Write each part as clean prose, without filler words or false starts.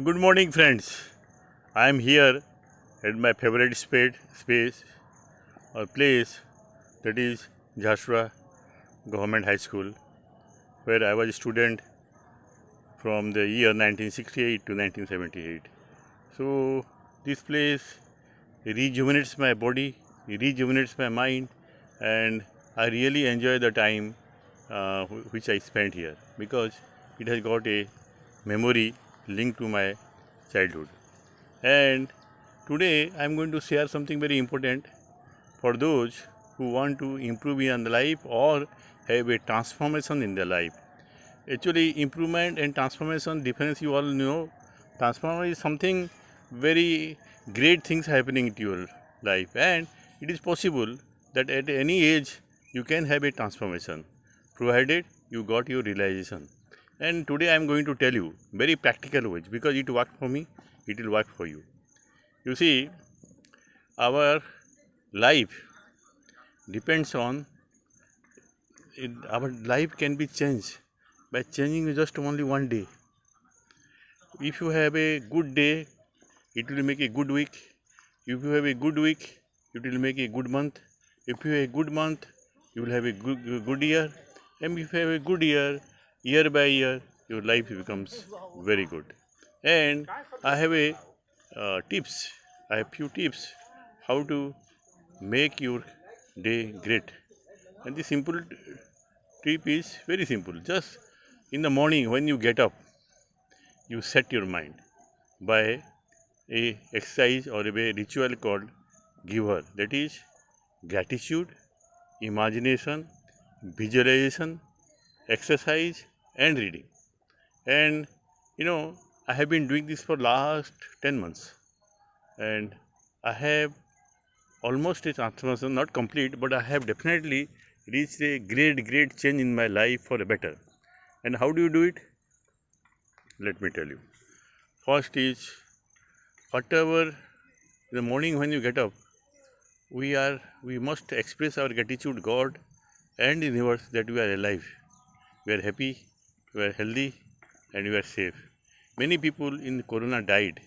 Good morning, friends. I am here at my favorite space or place, that is Joshua Government High School, where I was a student from the year 1968 to 1978. So, this place rejuvenates my body, rejuvenates my mind, and I really enjoy the time which I spent here because it has got a memory linked to my childhood. And today I am going to share something very important for those who want to improve in their life or have a transformation in their life. Actually, improvement and transformation difference you all know. Transformation is something very great things happening to your life, and it is possible that at any age you can have a transformation, provided you got your realization. And today I am going to tell you very practical ways because it worked for me, it will work for you. You see, our life depends on our life can be changed by changing just only one day. If you have a good day, it will make a good week. If you have a good week, it will make a good month. If you have a good month, you will have a good year. And if you have a good year by year, your life becomes very good. And I have a tips. I have few tips how to make your day great. And the simple tip is very simple. Just in the morning when you get up, you set your mind by a exercise or a ritual called giver. That is gratitude, imagination, visualization, exercise, and reading. And I have been doing this for last 10 months, and I have almost a transformation, not complete, but I have definitely reached a great change in my life for a better. And how do you do it? Let me tell you. First is whatever in the morning when you get up, we must express our gratitude God and the universe that we are alive, we are happy, we are healthy, and we are safe. Many people in corona died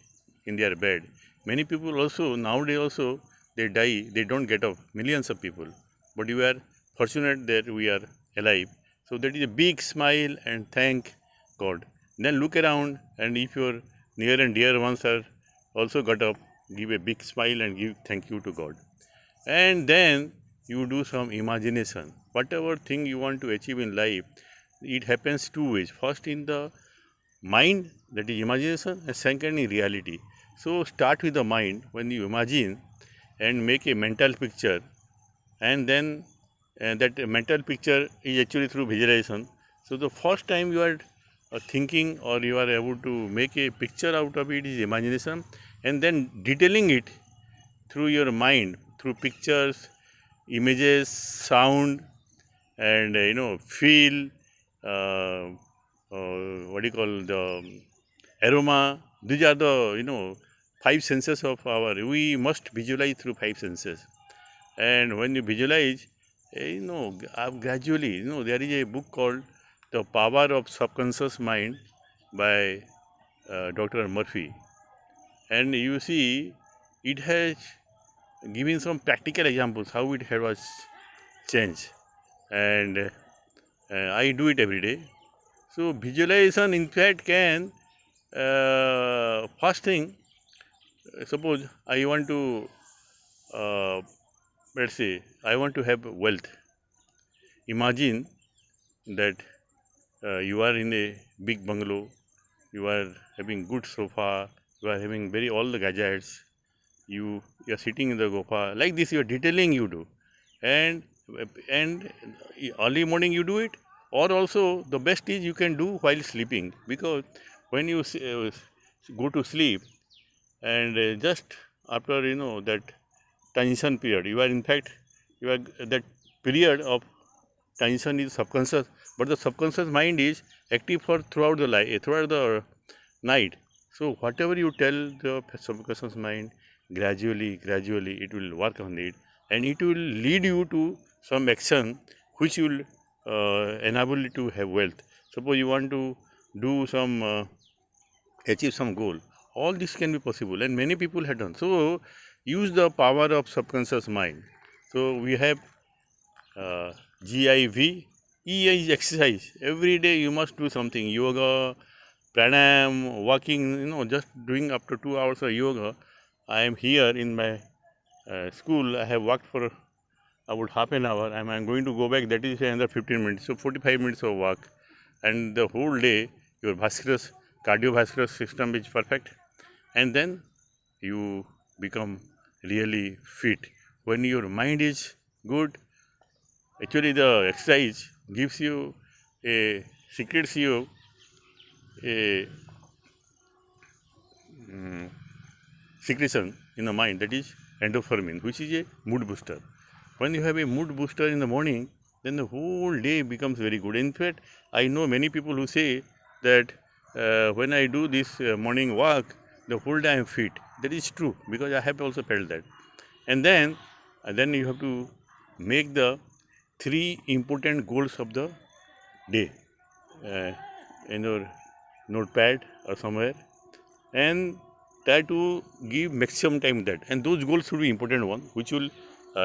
in their bed. Many people also nowadays also they die, they don't get up, millions of people, but we are fortunate that we are alive. So that is a big smile and thank God. Then look around, and if your near and dear ones are also got up, give a big smile and give thank you to God. And then you do some imagination. Whatever thing you want to achieve in life, it happens two ways. First in the mind, that is imagination, and second in reality. So start with the mind when you imagine and make a mental picture, and then that mental picture is actually through visualization. So the first time you are thinking or you are able to make a picture out of it is imagination, and then detailing it through your mind through pictures, images, sound, and feel. Uh, what do you call the aroma? These are the five senses of our. We must visualize through five senses, and when you visualize, gradually, there is a book called The Power of Subconscious Mind by Dr. Murphy, and you see, it has given some practical examples how it was changed, and I do it every day. So visualization, in fact, can first thing. Suppose I want to, uh, let's say, I want to have wealth. Imagine that you are in a big bungalow, you are having good sofa, you are having very all the gadgets, you are sitting in the sofa like this. You are detailing, you do, and and early morning you do it, or also the best is you can do while sleeping, because when you go to sleep, and just after that tension period, you are in fact you are that period of tension is subconscious, but the subconscious mind is active for throughout the night. So whatever you tell the subconscious mind, gradually it will work on it, and it will lead you to some action which will enable you to have wealth. Suppose you want to do some achieve some goal. All this can be possible, and many people have done. So use the power of subconscious mind. So we have GIV. E is exercise. Every day you must do something. Yoga, pranayam, walking. Just doing up to 2 hours of yoga. I am here in my school. I have walked for about half an hour. I'm going to go back. That is another 15 minutes. So 45 minutes of walk, and the whole day your cardiovascular system is perfect, and then you become really fit. When your mind is good, actually the exercise gives you a secrets you a secretion in the mind, that is endorphin, which is a mood booster. When you have a mood booster in the morning, then the whole day becomes very good. In fact, I know many people who say that when I do this morning walk, the whole day I am fit. That is true, because I have also felt that. And then you have to make the three important goals of the day uh, in your notepad or somewhere, and try to give maximum time that, and those goals should be important one, which will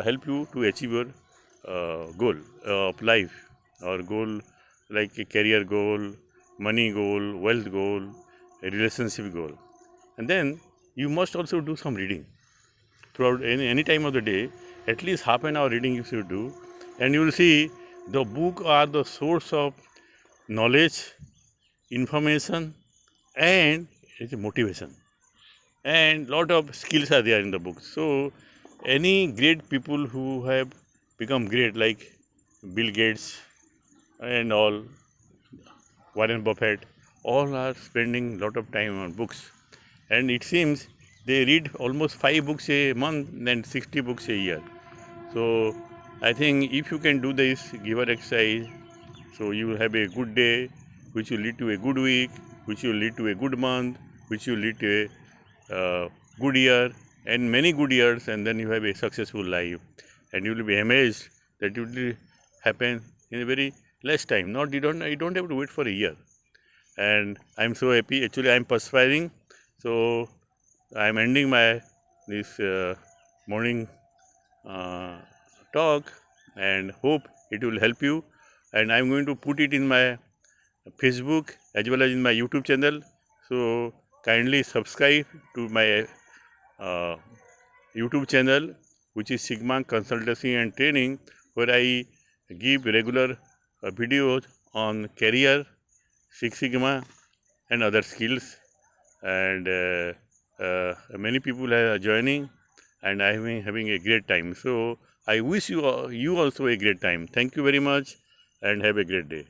help you to achieve your goal of life, or goal like a career goal, money goal, wealth goal, a relationship goal. And then you must also do some reading throughout any time of the day. At least half an hour reading you should do, and you will see the book are the source of knowledge, information, and it's a motivation, and lot of skills are there in the book. So any great people who have become great, like Bill Gates and all, Warren Buffett, all are spending lot of time on books, and it seems they read almost 5 books a month and 60 books a year. So I think if you can do this given exercise, so you will have a good day, which will lead to a good week, which will lead to a good month, which will lead to a good year, and many good years, and then you have a successful life, and you will be amazed that it will happen in a very less time. Not you don't have to wait for a year. And I'm so happy. Actually, I'm perspiring, so I'm ending my this morning uh, talk, and hope it will help you. And I'm going to put it in my Facebook as well as in my YouTube channel. So kindly subscribe to my uh, YouTube channel, which is Sigma Consultancy and Training, where I give regular videos on career, Six Sigma, and other skills. And many people are joining, and I am having a great time. So I wish you also a great time. Thank you very much, and have a great day.